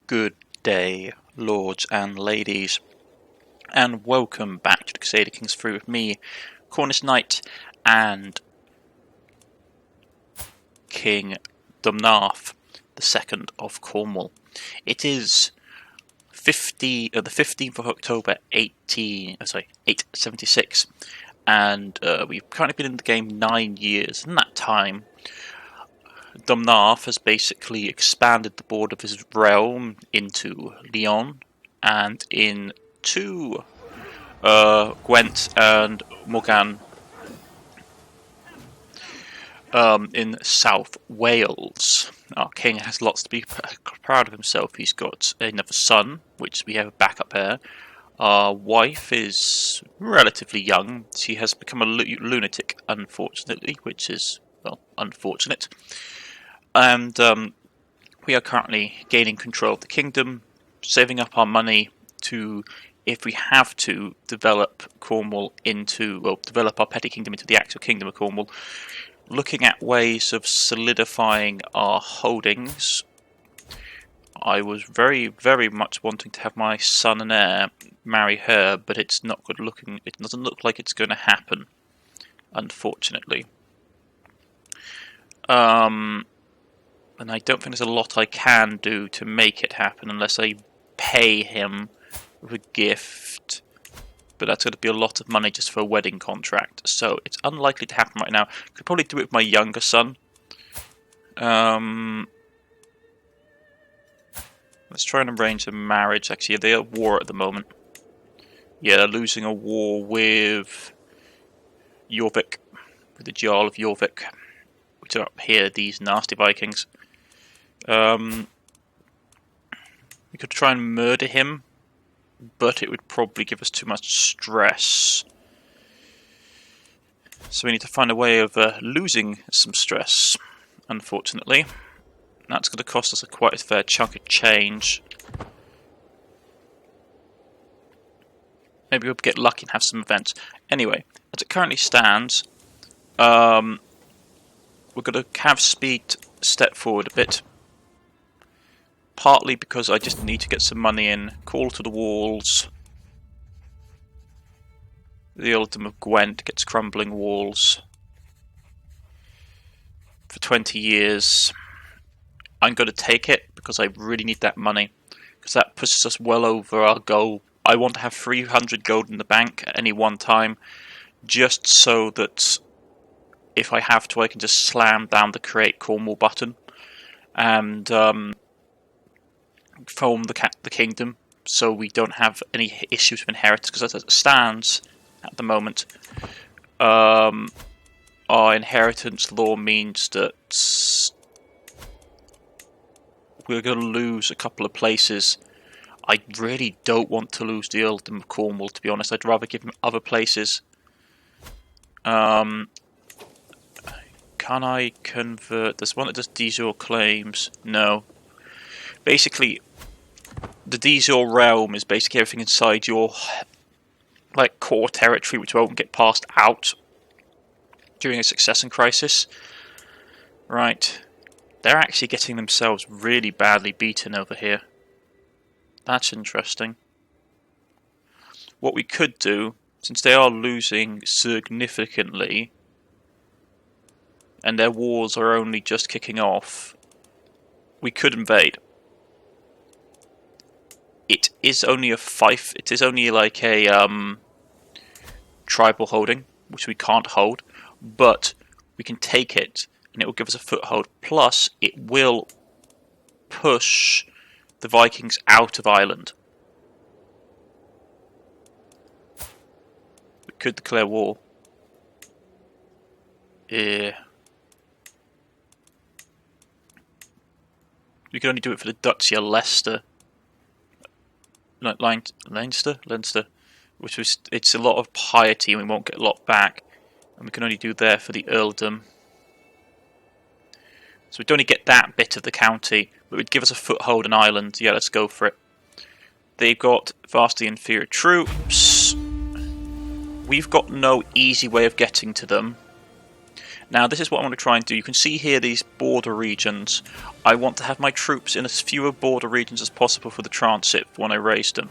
Good day, lords and ladies, and welcome back to the Crusader Kings through with me, Cornish-Knight, and King Dumnarth, the second of Cornwall. It is the 15th of October, 876, and we've currently been in the game 9 years. In that time, Dumnarth has basically expanded the border of his realm into Lyon and into Gwent and Morgan in South Wales. Our king has lots to be proud of himself. He's got another son, which we have a backup heir. Our wife is relatively young. She has become a lunatic, unfortunately, which is, well, unfortunate. And we are currently gaining control of the kingdom, saving up our money to, if we have to, develop Cornwall into, well, develop our petty kingdom into the actual kingdom of Cornwall. Looking at ways of solidifying our holdings. I was very, very much wanting to have my son and heir marry her, but it's not good looking. It doesn't look like it's going to happen, unfortunately. And I don't think there's a lot I can do to make it happen unless I pay him with a gift. But that's going to be a lot of money just for a wedding contract, so it's unlikely to happen right now. Could probably do it with my younger son. Let's try and arrange a marriage. Actually, they're at war at the moment. Yeah, they're losing a war with Jorvik, with the Jarl of Jorvik, which are up here, these nasty Vikings. We could try and murder him, but it would probably give us too much stress. So we need to find a way of losing some stress, unfortunately. That's going to cost us quite a fair chunk of change. Maybe we'll get lucky and have some events. Anyway, as it currently stands, we're going to have speed step forward a bit. Partly because I just need to get some money in. Call to the walls. The Earldom of Gwent gets crumbling walls. For 20 years. I'm going to take it because I really need that money. Because that pushes us well over our goal. I want to have 300 gold in the bank at any one time. Just so that if I have to, I can just slam down the Create Cornwall button. And form the kingdom, so we don't have any issues with inheritance, because as it stands at the moment, our inheritance law means that we're going to lose a couple of places. I really don't want to lose the Earldom of Cornwall, to be honest. I'd rather give him other places. Can I convert? There's one that does de jure claims. No. Basically, the de jure realm is basically everything inside your core territory, which won't get passed out during a succession crisis. Right, they're actually getting themselves really badly beaten over here. That's interesting. What we could do, since they are losing significantly, and their wars are only just kicking off, we could invade. It is only a fief. It is only like a tribal holding, which we can't hold, but we can take it, and it will give us a foothold. Plus, it will push the Vikings out of Ireland. We could declare war. Yeah. We can only do it for the Duchy of Leicester. Leinster, which was, it's a lot of piety and we won't get a lot back, and we can only do there for the earldom. So we'd only get that bit of the county, but it would give us a foothold in Ireland. Yeah, let's go for it. They've got vastly inferior troops. We've got no easy way of getting to them, Now this is what I want to try and do. You can see here these border regions. I want to have my troops in as fewer border regions as possible for the transit when I raise them.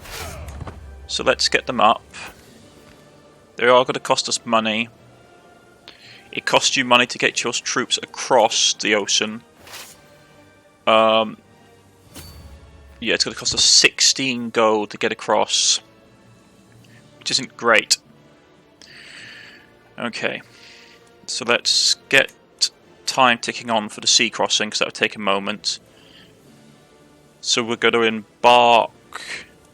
So let's get them up. They are going to cost us money. It costs you money to get your troops across the ocean. Yeah, it's going to cost us 16 gold to get across, which isn't great. Okay, so let's get time ticking on for the sea crossing, because that would take a moment. So we're going to embark.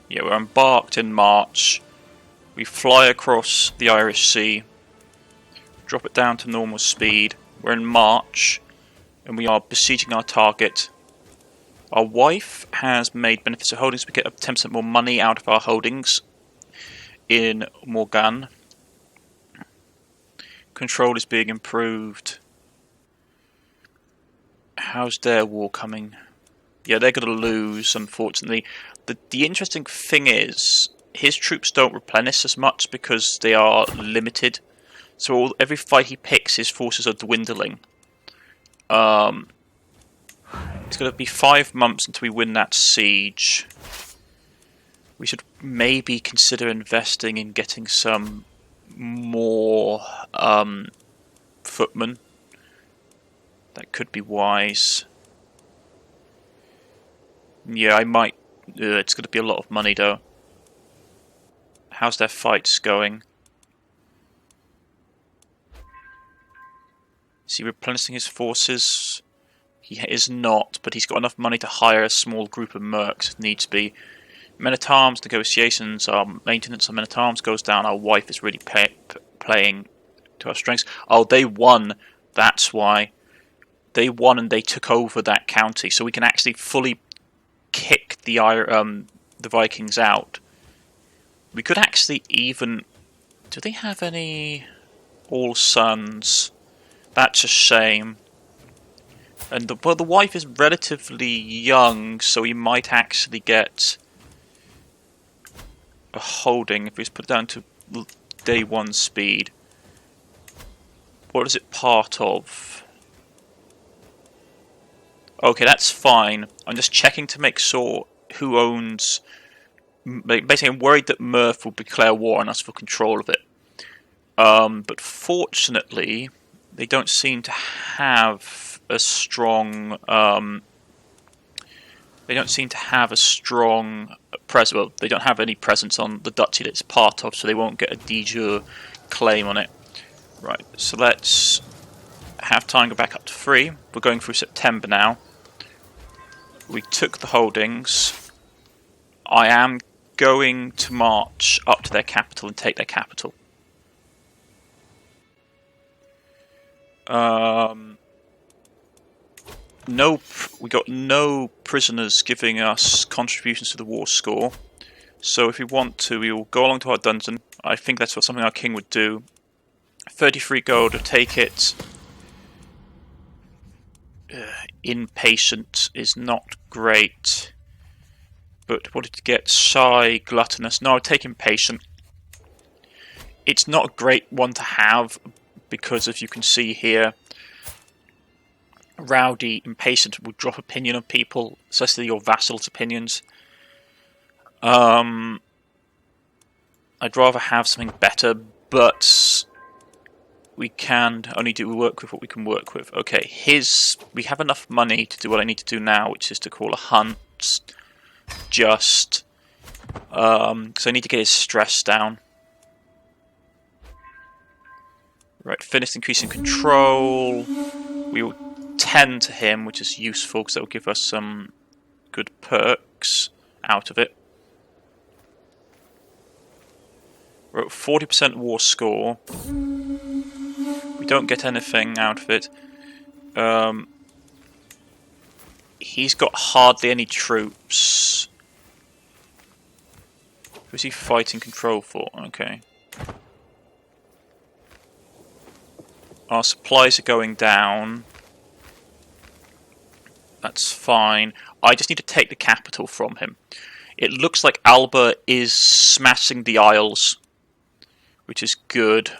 Yeah, we're embarked in March. We fly across the Irish Sea, drop it down to normal speed. We're in March, and we are besieging our target. Our wife has made beneficial holdings. We get 10% more money out of our holdings in Morgan. Control is being improved. How's their war coming? Yeah, they're going to lose, unfortunately. The interesting thing is, his troops don't replenish as much because they are limited. So every fight he picks, his forces are dwindling. It's going to be 5 months until we win that siege. We should maybe consider investing in getting some more footmen. That could be wise. Yeah, I might. It's going to be a lot of money though. How's their fights going? Is he replenishing his forces? He is not, but he's got enough money to hire a small group of mercs if needs be. Men-at-arms negotiations, our maintenance on men-at-arms goes down. Our wife is really playing to our strengths. Oh, they won. That's why. They won and they took over that county, so we can actually fully kick the Vikings out. We could actually even... Do they have any all sons? That's a shame. And the wife is relatively young, so we might actually get a holding if we just put it down to day 1 speed. What is it part of? Okay, that's fine. I'm just checking to make sure who owns... Basically, I'm worried that Murph will declare war on us for control of it. But fortunately, they don't seem to have a strong... they don't seem to have a strong presence. Well, they don't have any presence on the duchy that it's part of, so they won't get a de jure claim on it. Right, so let's have time go back up to 3. We're going through September now. We took the holdings. I am going to march up to their capital and take their capital. We got no prisoners giving us contributions to the war score. So if we want to, we will go along to our dungeon. I think that's what something our king would do. 33 gold to take it. Impatient is not great. But what did it get? Shy, gluttonous. No, I'll take impatient. It's not a great one to have because, as you can see here, rowdy, impatient will drop opinion of people, especially your vassals' opinions. I'd rather have something better, but we can only work with what we can work with. Okay, we have enough money to do what I need to do now, which is to call a hunt. Just because I need to get his stress down. Right, finish increasing control. We will tend to him, which is useful because that will give us some good perks out of it. We're at 40% war score. We don't get anything out of it. He's got hardly any troops. Who's he fighting control for? Okay. Our supplies are going down. That's fine. I just need to take the capital from him. It looks like Alba is smashing the Isles, which is good.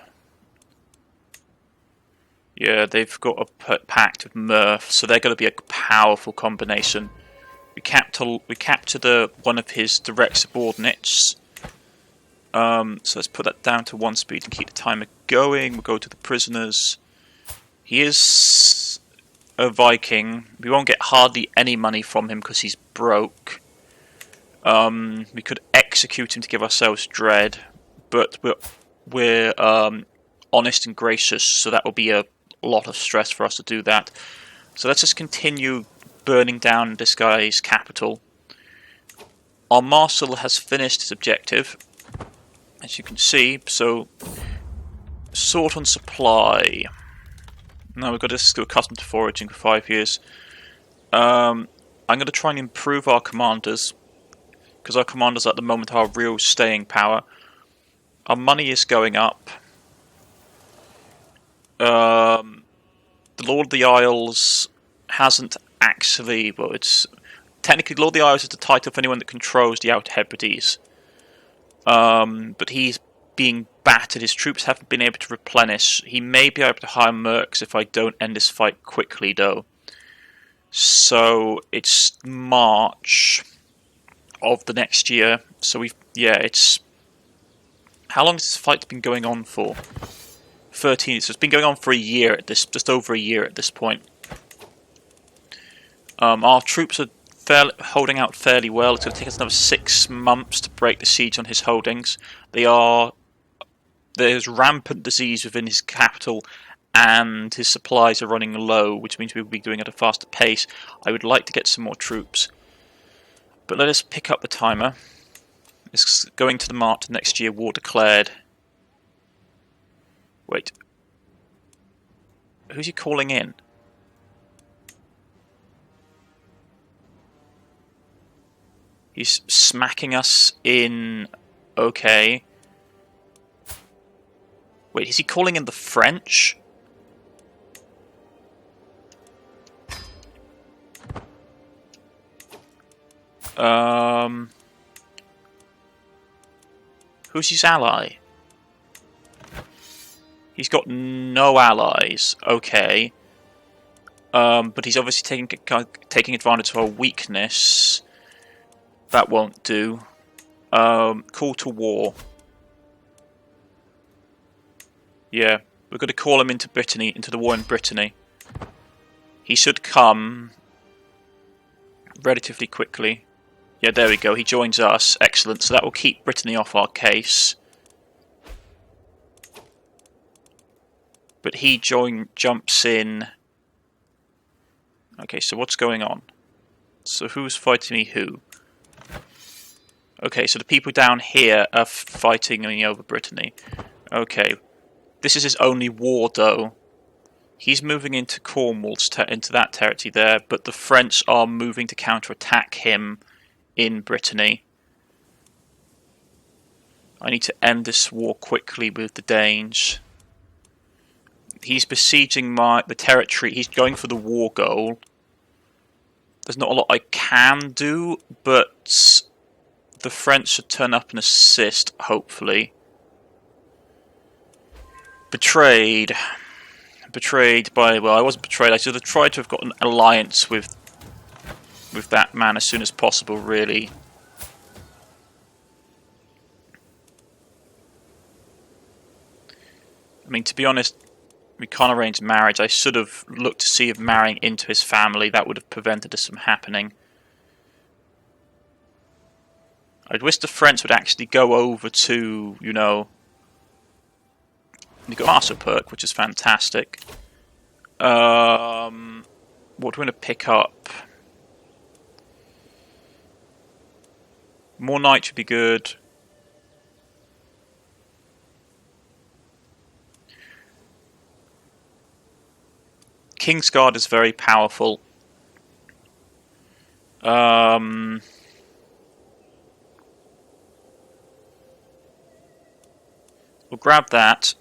Yeah, they've got a pact with Murph, so they're going to be a powerful combination. We capture one of his direct subordinates. So let's put that down to 1 speed and keep the timer going. We'll go to the prisoners. He is a Viking. We won't get hardly any money from him because he's broke. We could execute him to give ourselves dread, but we're honest and gracious, so that will be a lot of stress for us to do that. So let's just continue burning down this guy's capital. Our marshal has finished his objective, as you can see. So sort on supply. Now we've got to go accustomed to foraging for 5 years. I'm going to try and improve our commanders, because our commanders at the moment are real staying power. Our money is going up. The Lord of the Isles hasn't actually... Well, it's... Technically, Lord of the Isles is the title for anyone that controls the Outer Hebrides. But he's being battered. His troops haven't been able to replenish. He may be able to hire mercs if I don't end this fight quickly, though. So, it's March of the next year. So it's... How long has this fight been going on for? 13. So it's been going on for a year at this, just over a year at this point. Our troops are holding out fairly well. It's going to take us another 6 months to break the siege on his holdings. There's rampant disease within his capital, and his supplies are running low, which means we'll be doing at a faster pace. I would like to get some more troops. But let us pick up the timer. It's going to the March next year, war declared. Wait. Who's he calling in? He's smacking us in... Okay. Wait, is he calling in the French? Who's his ally? He's got no allies. Okay. But he's obviously taking advantage of our weakness. That won't do. Call to war. Yeah, we're going to call him into Brittany, into the war in Brittany. He should come relatively quickly. Yeah, there we go. He joins us. Excellent. So that will keep Brittany off our case. But he jumps in. Okay, so what's going on? So who's fighting me who? Okay, so the people down here are fighting me over Brittany. Okay. This is his only war, though. He's moving into Cornwall, into that territory there, but the French are moving to counterattack him in Brittany. I need to end this war quickly with the Danes. He's besieging the territory. He's going for the war goal. There's not a lot I can do, but the French should turn up and assist, hopefully. Betrayed. Betrayed by... Well, I wasn't betrayed. I should have tried to have got an alliance with that man as soon as possible, really. I mean, to be honest, we can't arrange marriage. I should have looked to see if marrying into his family, that would have prevented this from happening. I'd wish the French would actually go over to, you know... You've got Master Perk, which is fantastic. What do we want to pick up? More Knight would be good. Kingsguard is very powerful. We'll grab that.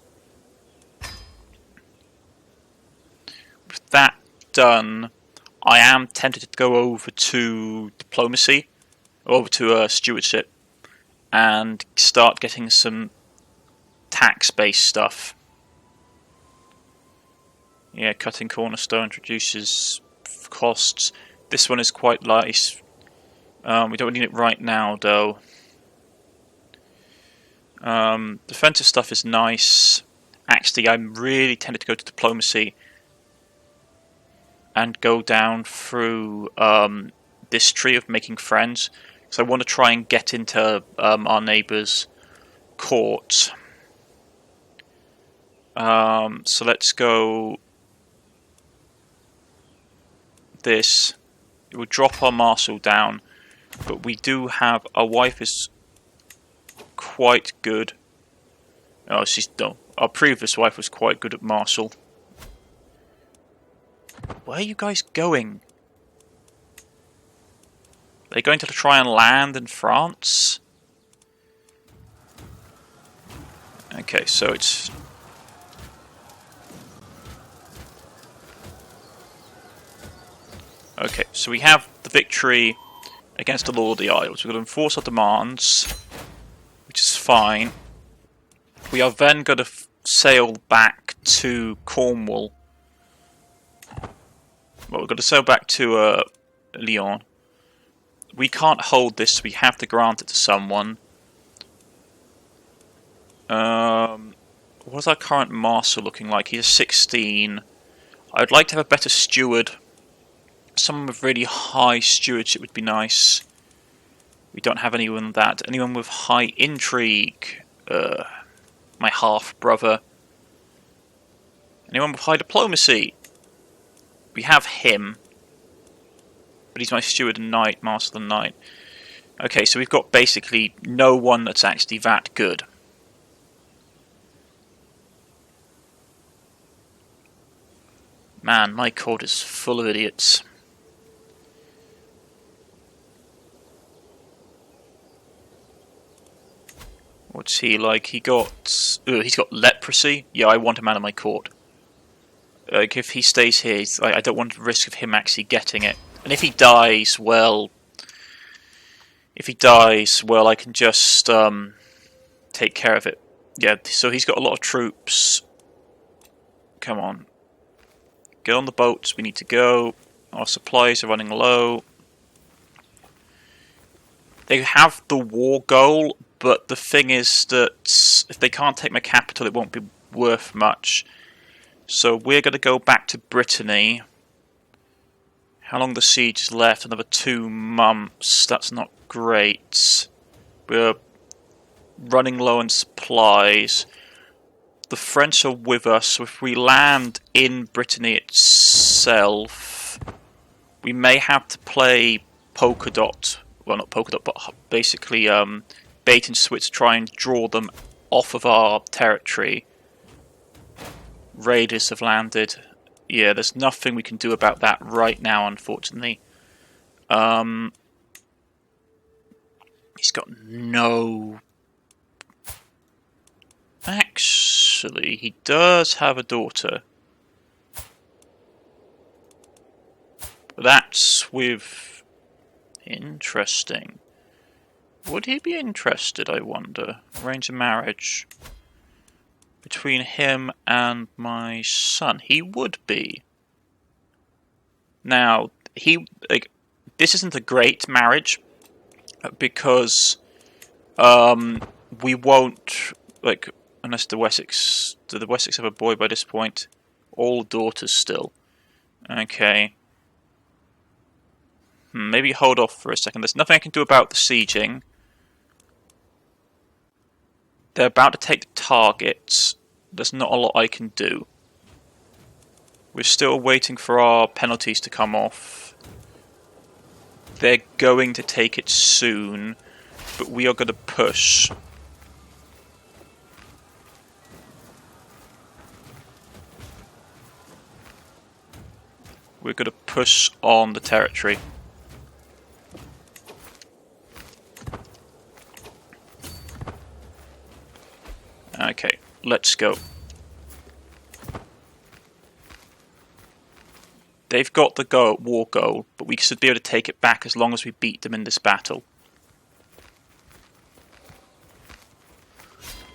With that done, I am tempted to go over to diplomacy, over to stewardship, and start getting some tax-based stuff. Yeah, cutting cornerstones reduces costs. This one is quite nice. We don't need it right now, though. Defensive stuff is nice. Actually, I'm really tempted to go to diplomacy and go down through this tree of making friends, because I want to try and get into our neighbour's court. So let's go this. It will drop our marshal down, but we do have our wife is quite good. Oh, she's no. Our previous wife was quite good at marshal. Where are you guys going? Are they going to try and land in France? Okay, so it's... Okay, so we have the victory against the Lord of the Isles. We're going to enforce our demands, which is fine. We are then going to sail back to Cornwall. Well, we're going to sail back to Lyon. We can't hold this, we have to grant it to someone. What's our current marshal looking like? He's 16. I'd like to have a better steward. Someone with really high stewardship would be nice. We don't have anyone that. Anyone with high intrigue? My half-brother. Anyone with high diplomacy? We have him. But he's my steward and knight, master and knight. Okay, so we've got basically no one that's actually that good. Man, my court is full of idiots. What's he like? He's got leprosy. Yeah, I want him out of my court. Like, if he stays here, I don't want the risk of him actually getting it. And if he dies, well... I can just take care of it. Yeah, so he's got a lot of troops. Come on. Get on the boats, we need to go. Our supplies are running low. They have the war goal, but the thing is that if they can't take my capital, it won't be worth much. So we're going to go back to Brittany. How long the siege is left? Another 2 months. That's not great. We're running low on supplies. The French are with us, so if we land in Brittany itself, we may have to play polka dot. Well, not polka dot, but basically bait and switch to try and draw them off of our territory. Raiders have landed. Yeah, there's nothing we can do about that right now, unfortunately. He's got no... Actually, he does have a daughter. That's with... Interesting. Would he be interested, I wonder? Arrange a marriage between him and my son. He would be. Now, this isn't a great marriage because we won't, unless the Wessex have a boy by this point? All daughters still. Okay. Maybe hold off for a second. There's nothing I can do about the sieging. They're about to take the targets. There's not a lot I can do. We're still waiting for our penalties to come off. They're going to take it soon, but we are going to push. We're going to push on the territory. Okay, let's go. They've got the war goal, but we should be able to take it back as long as we beat them in this battle.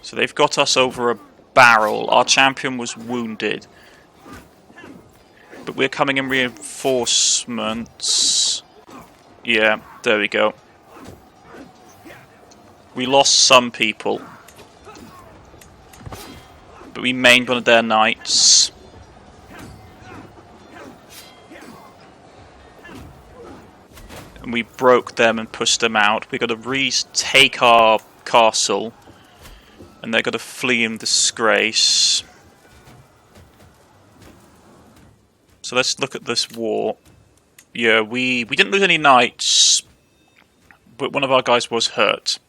So they've got us over a barrel. Our champion was wounded. But we're coming in reinforcements. Yeah, there we go. We lost some people. But we mained one of their knights. And we broke them and pushed them out. We've got to retake our castle. And they're going to flee in disgrace. So let's look at this war. Yeah, we didn't lose any knights. But one of our guys was hurt.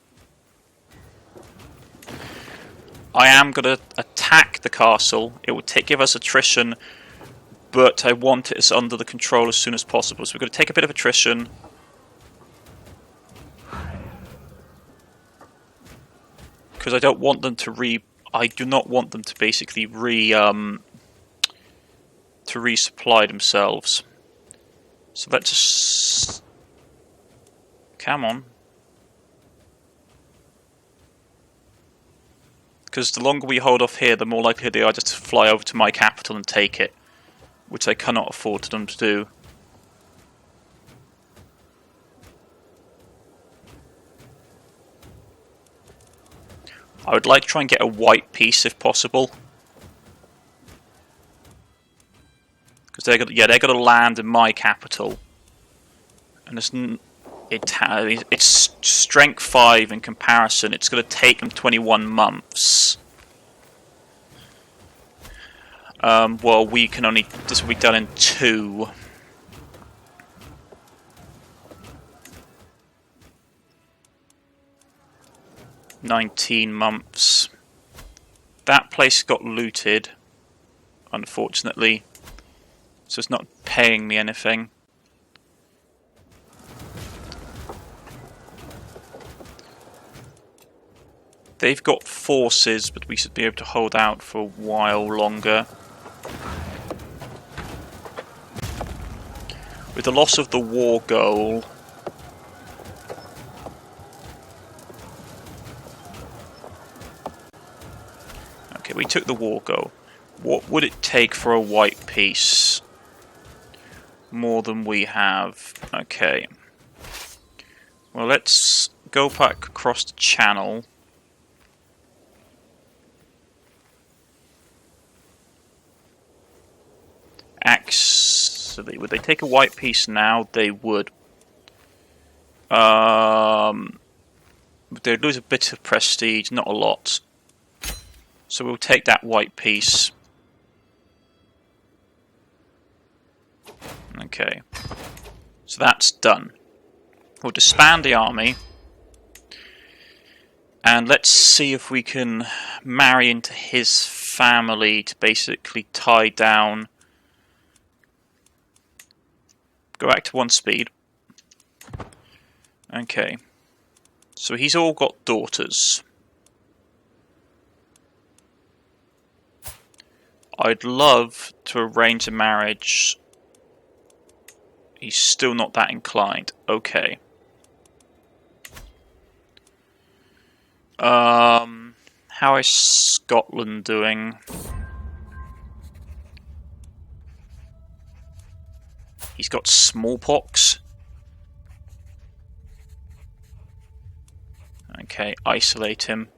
I am going to attack the castle. It will give us attrition. But I want it under the control as soon as possible. So we're going to take a bit of attrition. Because I don't want them to I do not want them to basically resupply themselves. So let's just... Come on. Because the longer we hold off here, the more likely they are just to fly over to my capital and take it. Which I cannot afford them to do. I would like to try and get a white peace if possible. Because they're going to land in my capital. And it's strength 5 in comparison. It's going to take them 21 months. Well, we can only... This will be done in 2. "19 months. That place got looted, unfortunately. So it's not paying me anything. They've got forces, but we should be able to hold out for a while longer. With the loss of the war goal... Okay, we took the war goal. What would it take for a white peace? More than we have. Okay. Well, let's go back across the channel. Actually, would they take a white peace now? They would. They'd lose a bit of prestige, not a lot. So we'll take that white piece. Okay. So that's done. We'll disband the army. And let's see if we can marry into his family to basically tie down... Go back to 1 speed. Okay. So he's all got daughters. I'd love to arrange a marriage. He's still not that inclined. Okay. How is Scotland doing? He's got smallpox. Okay, isolate him.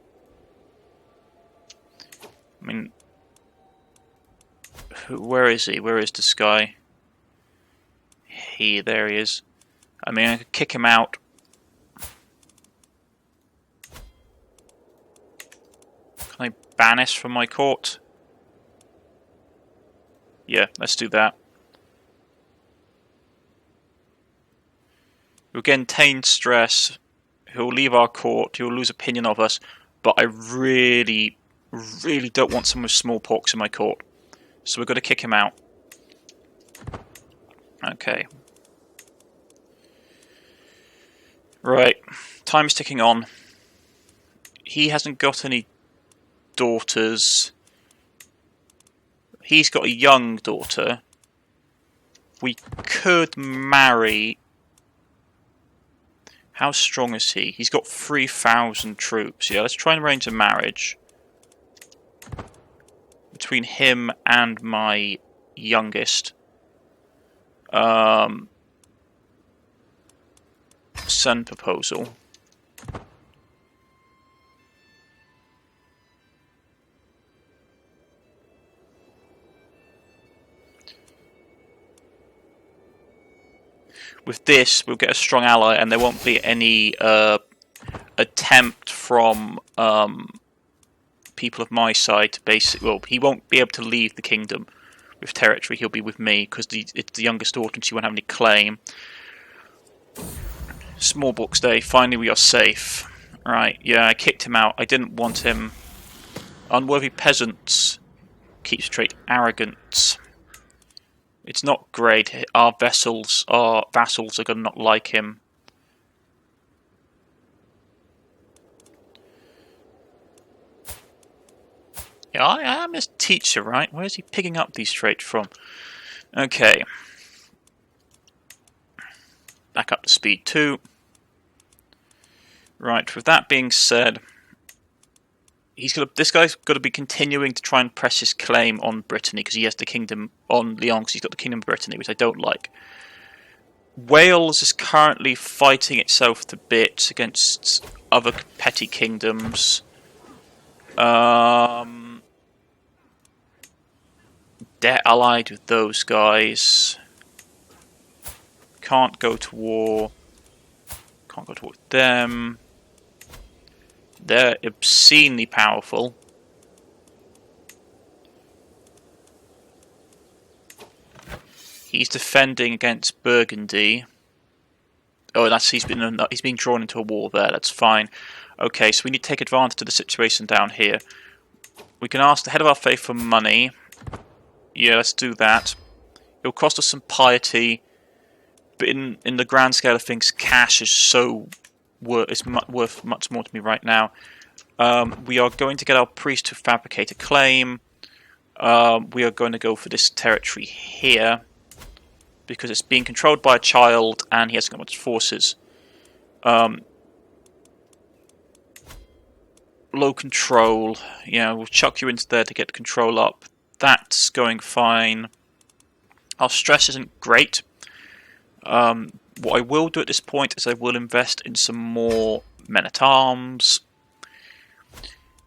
I mean... Where is he? Where is this guy? There he is. I mean, I could kick him out. Can I banish from my court? Yeah, let's do that. We'll gain stress. He'll leave our court. He'll lose opinion of us. But I really, really don't want someone with smallpox in my court. So we're going to kick him out. Okay. Right. Time's ticking on. He hasn't got any daughters. He's got a young daughter. We could marry... How strong is he? He's got 3,000 troops. Yeah, let's try and arrange a marriage between him and my youngest. Send proposal. With this, we'll get a strong ally, and there won't be any attempt from people of my side to basically. Well, he won't be able to leave the kingdom with territory. He'll be with me because it's the youngest daughter, and she won't have any claim. Small books day. Finally, we are safe. Right? Yeah, I kicked him out. I didn't want him. Unworthy peasants. Keeps trait arrogant. It's not great. Our vassals are going to not like him. Yeah, I am his teacher, right? Where is he picking up these traits from? Okay. Back up to speed 2. Right, with that being said, this guy's got to be continuing to try and press his claim on Brittany because he has the kingdom on Lyon because he's got the kingdom of Brittany, which I don't like. Wales is currently fighting itself to bits against other petty kingdoms. They're allied with those guys. Can't go to war. Can't go to war with them. They're obscenely powerful. He's defending against Burgundy. Oh, he's been drawn into a war there. That's fine. Okay, so we need to take advantage of the situation down here. We can ask the head of our faith for money. Yeah, let's do that. It'll cost us some piety, but in the grand scale of things, cash is worth much more to me right now. We are going to get our priest to fabricate a claim. We are going to go for this territory here because it's being controlled by a child and he hasn't got much forces. Low control. Yeah, we'll chuck you into there to get control up. That's going fine. Our stress isn't great. What I will do at this point is I will invest in some more men-at-arms.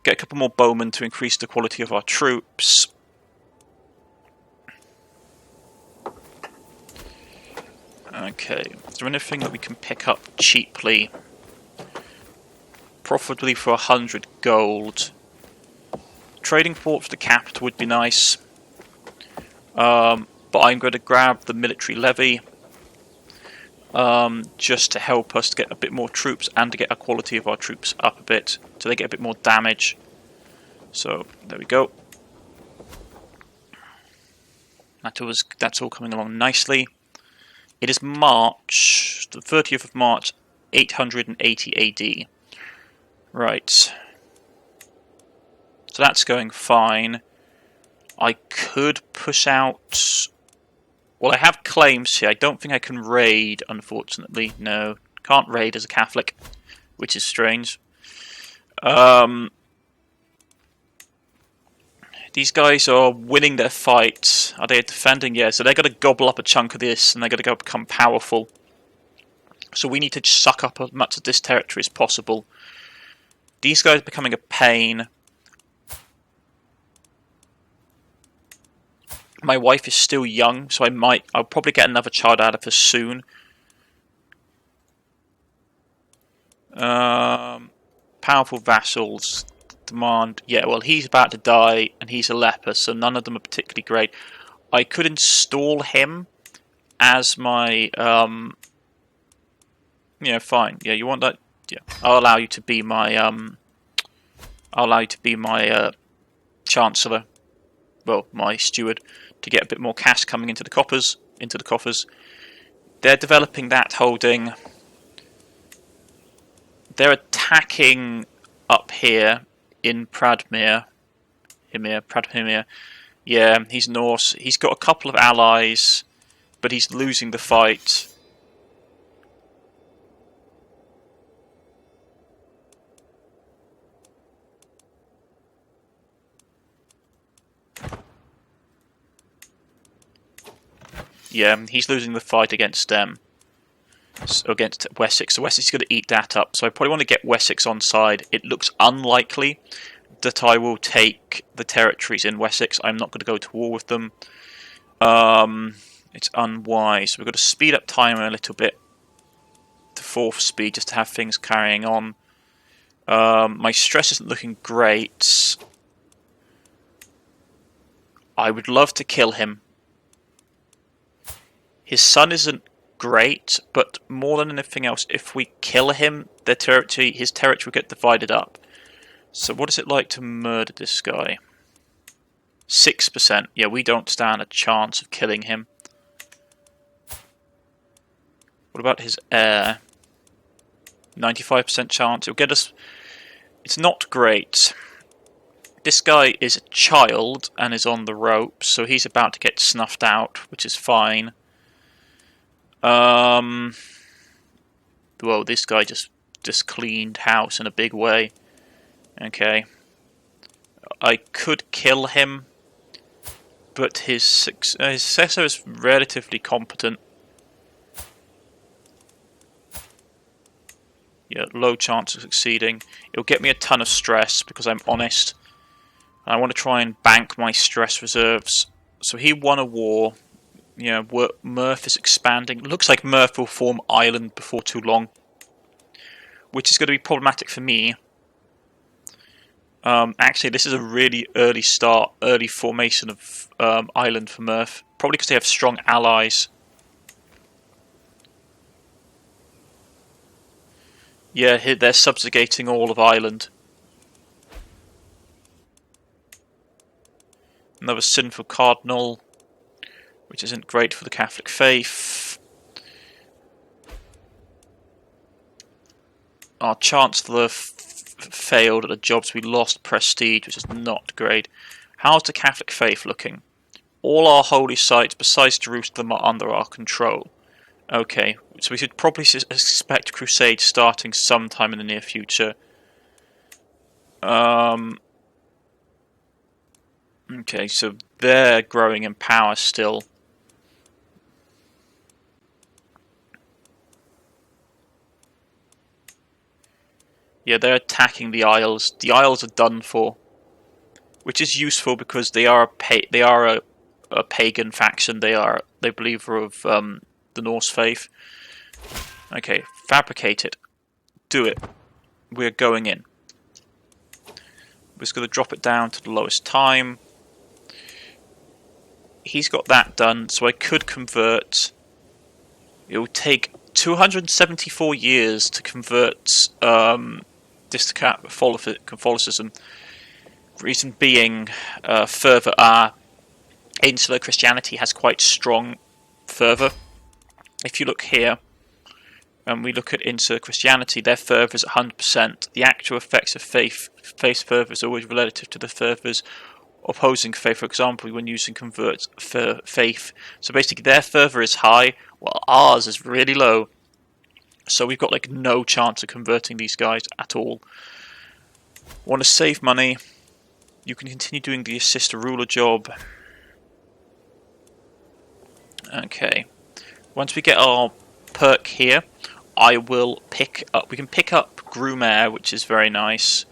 Get a couple more bowmen to increase the quality of our troops. Okay, is there anything that we can pick up cheaply? Preferably for 100 gold. Trading port for the capital would be nice. But I'm going to grab the military levy. Just to help us to get a bit more troops and to get the quality of our troops up a bit so they get a bit more damage. So there we go. That's all coming along nicely. It is March, the 30th of March, 880 AD. Right. So that's going fine. I could push out. Well, I have claims here. I don't think I can raid, unfortunately. No, can't raid as a Catholic, which is strange. These guys are winning their fight. Are they defending? Yeah, so they're going to gobble up a chunk of this, and they're going to go become powerful. So we need to suck up as much of this territory as possible. These guys are becoming a pain. My wife is still young, so I'll probably get another child out of her soon. Powerful vassals demand. Yeah, well, he's about to die, and he's a leper, so none of them are particularly great. I could install him as my. Yeah, fine. Yeah, you want that? Yeah, I'll allow you to be my. I'll allow you to be my chancellor. Well, my steward. To get a bit more cash coming into the coffers. They're developing that holding. They're attacking up here in Pradmir. Pradmir. Yeah, he's Norse. He's got a couple of allies, but he's losing the fight. Yeah, he's losing the fight against against Wessex. So Wessex is going to eat that up. So I probably want to get Wessex on side. It looks unlikely that I will take the territories in Wessex. I'm not going to go to war with them. It's unwise. So we've got to speed up time a little bit to 4th speed just to have things carrying on. My stress isn't looking great. I would love to kill him. His son isn't great, but more than anything else, if we kill him, his territory will get divided up. So what is it like to murder this guy? 6%. Yeah, we don't stand a chance of killing him. What about his heir? 95% chance. It'll get us... It's not great. This guy is a child and is on the ropes, so he's about to get snuffed out, which is fine. Well, this guy just cleaned house in a big way. Okay. I could kill him, but his successor is relatively competent. Yeah, low chance of succeeding. It'll get me a ton of stress because I'm honest. I want to try and bank my stress reserves. So he won a war. Yeah, Murph is expanding. Looks like Murph will form Ireland before too long, which is going to be problematic for me. Actually, this is a really early formation of Ireland for Murph. Probably because they have strong allies. Yeah, they're subjugating all of Ireland. Another sinful cardinal, which isn't great for the Catholic faith. Our chancellor failed at the jobs. We lost prestige, which is not great. How's the Catholic faith looking? All our holy sites besides Jerusalem are under our control. Okay, so we should probably expect Crusade starting sometime in the near future. Okay, so they're growing in power still. Yeah, they're attacking the Isles. The Isles are done for, which is useful because they are a pagan faction. They believe of the Norse faith. Okay, fabricate it. Do it. We're going in. We're just going to drop it down to the lowest time. He's got that done, so I could convert. It will take 274 years to convert this to Catholicism. Reason being, further, insular Christianity has quite strong fervour. If you look here, and we look at insular Christianity, their fervour is 100%. The actual effects of faith fervour is always relative to the fervours opposing faith. For example, when using convert for faith, so basically their fervour is high, while ours is really low. So we've got like no chance of converting these guys at all. Want to save money? You can continue doing the assist a ruler job. Okay. Once we get our perk here, I will pick up. We can pick up Groomer, which is very nice.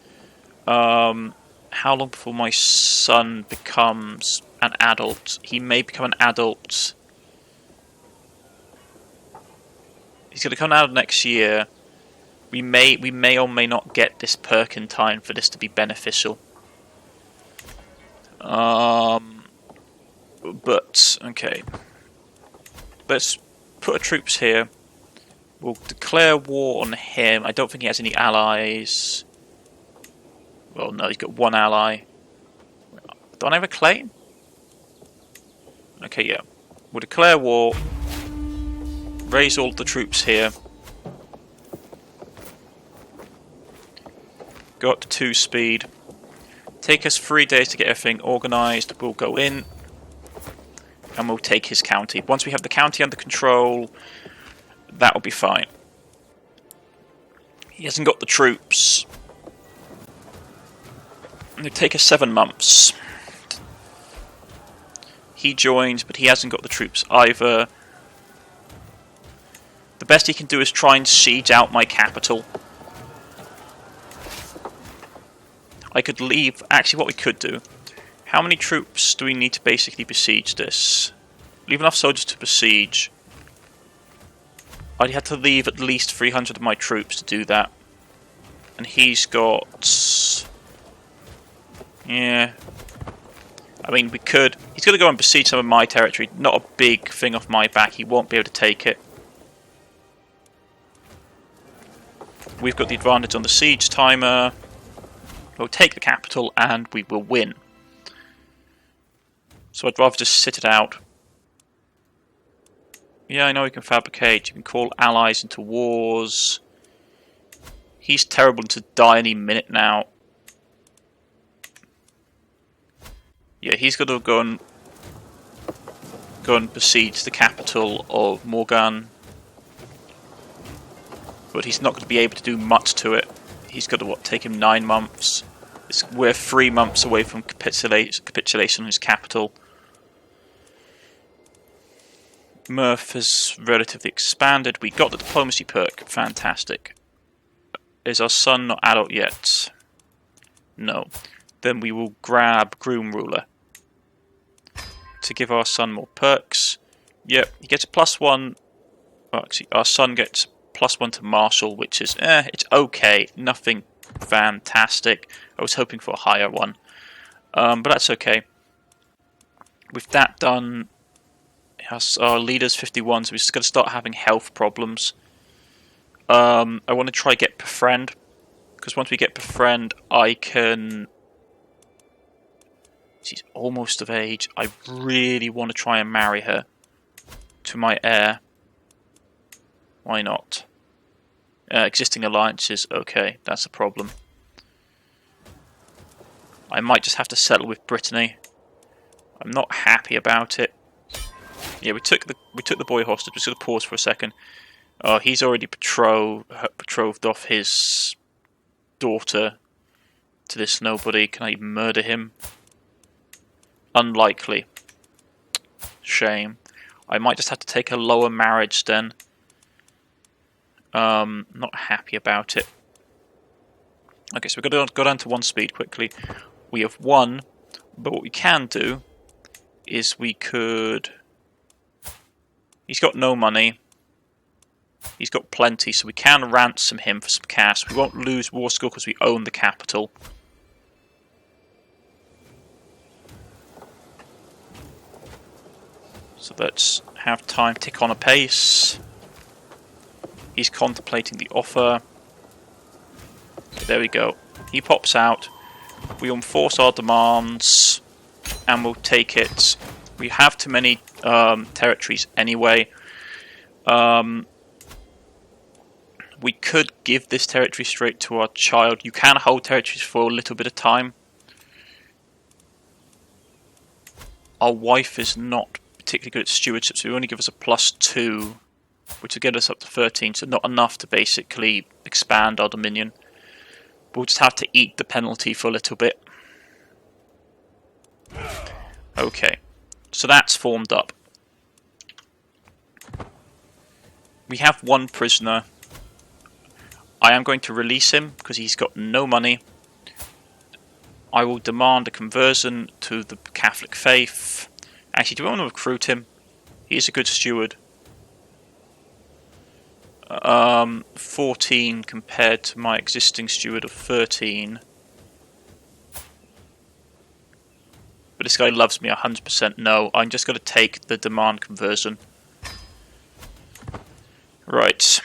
How long before my son becomes an adult? He may become an adult. He's going to come out next year. We may or may not get this perk in time for this to be beneficial. But okay, let's put our troops here. We'll declare war on him. I don't think he has any allies. Well, no, he's got one ally. Don't I have a claim? Okay, yeah. We'll declare war. Raise all the troops here. Go up to 2 speed. Take us 3 days to get everything organised. We'll go in. And we'll take his county. Once we have the county under control, that will be fine. He hasn't got the troops. It'll take us 7 months. He joins, but he hasn't got the troops either. The best he can do is try and siege out my capital. I could leave... Actually, what we could do... How many troops do we need to basically besiege this? Leave enough soldiers to besiege. I'd have to leave at least 300 of my troops to do that. And he's got... Yeah... I mean, we could... He's going to go and besiege some of my territory. Not a big thing off my back. He won't be able to take it. We've got the advantage on the siege timer. We'll take the capital and we will win. So I'd rather just sit it out. Yeah, I know you can fabricate. You can call allies into wars. He's terrible to die any minute now. Yeah, he's got to go and besiege the capital of Morgan. But he's not going to be able to do much to it. He's got to, what, take him 9 months. We're 3 months away from capitulation in his capital. Murph has relatively expanded. We got the diplomacy perk. Fantastic. Is our son not adult yet? No. Then we will grab Groom Ruler to give our son more perks. Yep, he gets a +1. Well, actually, our son gets +1 to Marshal, which is, it's okay. Nothing fantastic. I was hoping for a higher one. But that's okay. With that done, our leader's 51, so we're just going to start having health problems. I want to try get befriend, because once we get befriend, I can... She's almost of age. I really want to try and marry her to my heir. Why not? Existing alliances, okay, that's a problem. I might just have to settle with Brittany. I'm not happy about it. Yeah, we took the boy hostage. We're just gonna pause for a second. Oh, he's already betrothed off his daughter to this nobody. Can I murder him? Unlikely. Shame. I might just have to take a lower marriage then. Not happy about it. Okay, so we're going to go down to 1 speed quickly. We have 1, but what we can do is we could... He's got no money. He's got plenty, so we can ransom him for some cash. We won't lose war score because we own the capital. So let's have time tick on apace. He's contemplating the offer. Okay, there we go. He pops out. We enforce our demands, and we'll take it. We have too many territories anyway. We could give this territory straight to our child. You can hold territories for a little bit of time. Our wife is not particularly good at stewardship, so we only give us a +2, which will get us up to 13, so not enough to basically expand our dominion. We'll just have to eat the penalty for a little bit. Okay, so that's formed up. We have 1 prisoner. I am going to release him because he's got no money. I will demand a conversion to the Catholic faith. Actually, do I want to recruit him? He is a good steward. 14 compared to my existing steward of 13. But this guy loves me 100%. No, I'm just going to take the demand conversion. Right.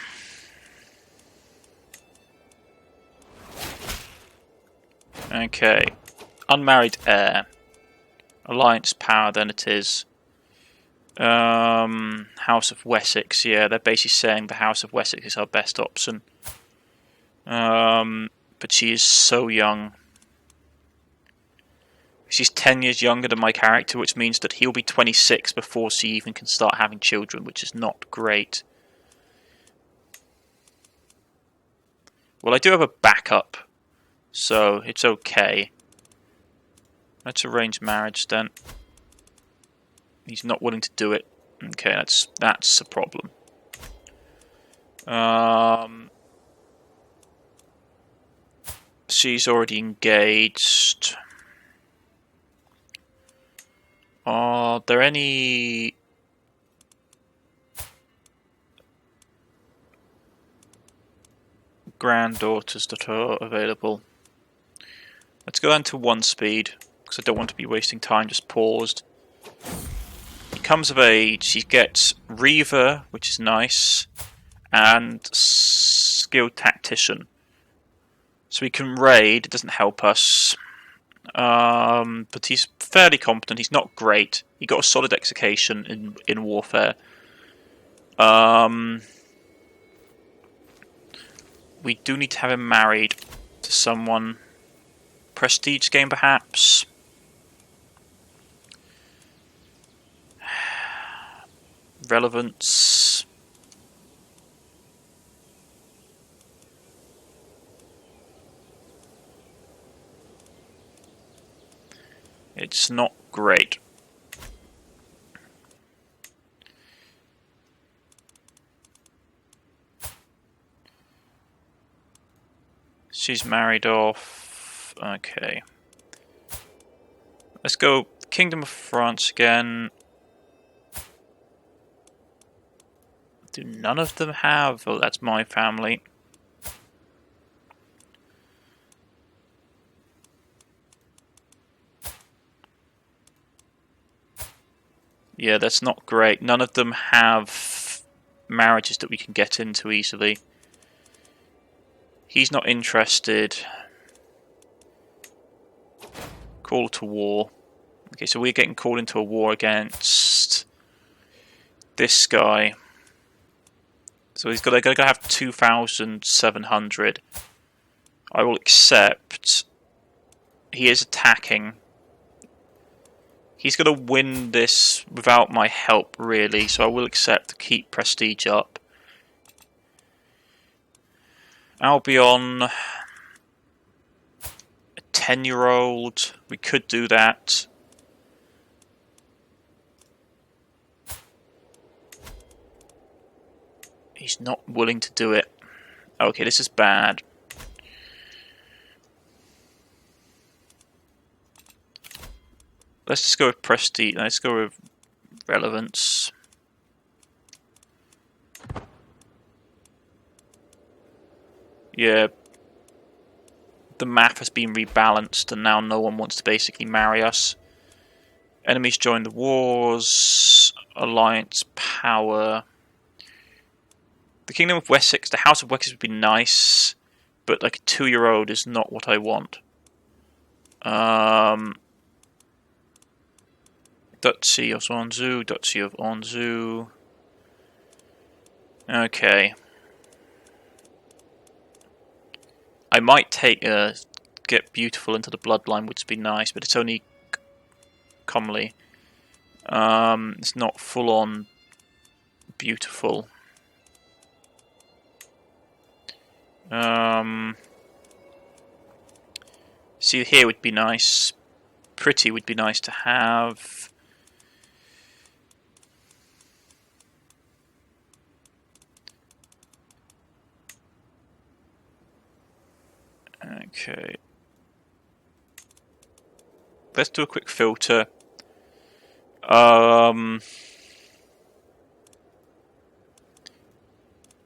Okay. Unmarried heir. Alliance power, then it is. House of Wessex, yeah, they're basically saying the House of Wessex is our best option. But she is so young. She's 10 years younger than my character, which means that he'll be 26 before she even can start having children, which is not great. Well, I do have a backup, so it's okay. Let's arrange marriage then. He's not willing to do it. Okay, that's a problem. She's already engaged. Are there any granddaughters that are available? Let's go down to 1 speed, because I don't want to be wasting time. Just paused. He comes of age. He gets Reaver, which is nice, and Skilled Tactician. So he can raid. It doesn't help us. But he's fairly competent. He's not great. He got a solid execution in warfare. We do need to have him married to someone. Prestige game, perhaps. Relevance. It's not great. She's married off. Okay. Let's go Kingdom of France again. Do none of them have? Oh, that's my family. Yeah, that's not great. None of them have marriages that we can get into easily. He's not interested. Call to war. Okay, so we're getting called into a war against this guy. So they're going to have 2,700. I will accept. He is attacking. He's going to win this without my help, really, so I will accept to keep prestige up. Albion, a 10-year-old, we could do that. He's not willing to do it. Okay, this is bad. Let's just go with prestige. Let's go with relevance. Yeah. The map has been rebalanced and now no one wants to basically marry us. Enemies join the wars. Alliance power. The Kingdom of Wessex, the House of Wessex would be nice, but like a 2-year-old is not what I want. Duchy of Anjou, Duchy of Anjou. Okay. I might take get beautiful into the bloodline, which would be nice, but it's only comely. It's not full on beautiful. See, here would be nice. Pretty would be nice to have. Okay. Let's do a quick filter.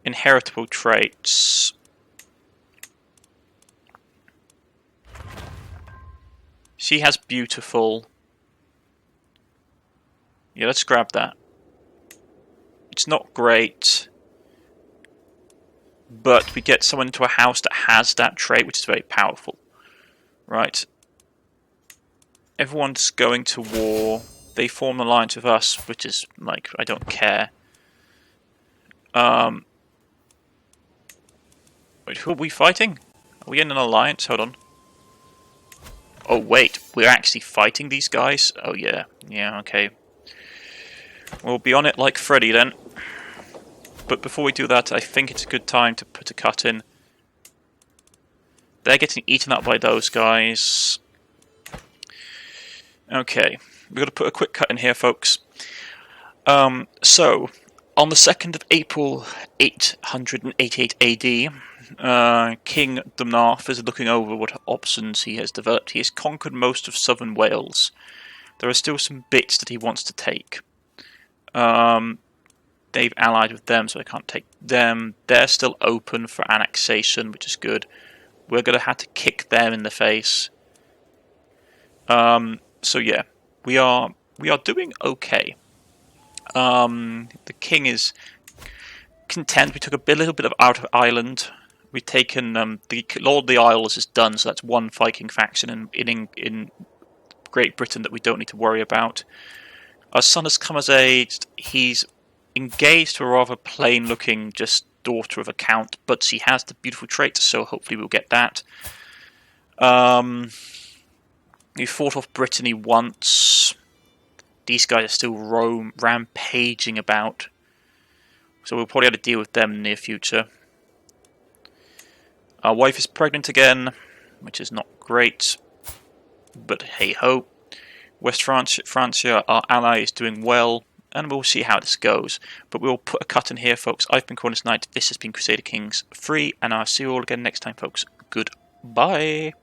Inheritable traits. She has beautiful. Yeah, let's grab that. It's not great, but we get someone into a house that has that trait, which is very powerful. Right. Everyone's going to war. They form an alliance with us, which is, like, I don't care. Wait, who are we fighting? Are we in an alliance? Hold on. Oh, wait. We're actually fighting these guys? Oh, yeah. Yeah, okay. We'll be on it like Freddy, then. But before we do that, I think it's a good time to put a cut in. They're getting eaten up by those guys. Okay. We've got to put a quick cut in here, folks. So, on the 2nd of April 888 AD, King Dumnarth is looking over what options he has developed. He has conquered most of southern Wales. There are still some bits that he wants to take. They've allied with them, so I can't take them. They're still open for annexation, which is good. We're going to have to kick them in the face. So yeah, we are doing okay. The king is content. We took a little bit of out of Ireland. We've taken the Lord of the Isles is done, so that's one Viking faction in Great Britain that we don't need to worry about. Our son has come as age. He's engaged to a rather plain-looking, just daughter of a count, but she has the beautiful trait, so hopefully we'll get that. We fought off Brittany once. These guys are still rampaging about, so we'll probably have to deal with them in the near future. Our wife is pregnant again, which is not great, but hey-ho. West Francia, our ally, is doing well, and we'll see how this goes. But we'll put a cut in here, folks. I've been Cornish-Knight, this has been Crusader Kings 3, and I'll see you all again next time, folks. Goodbye.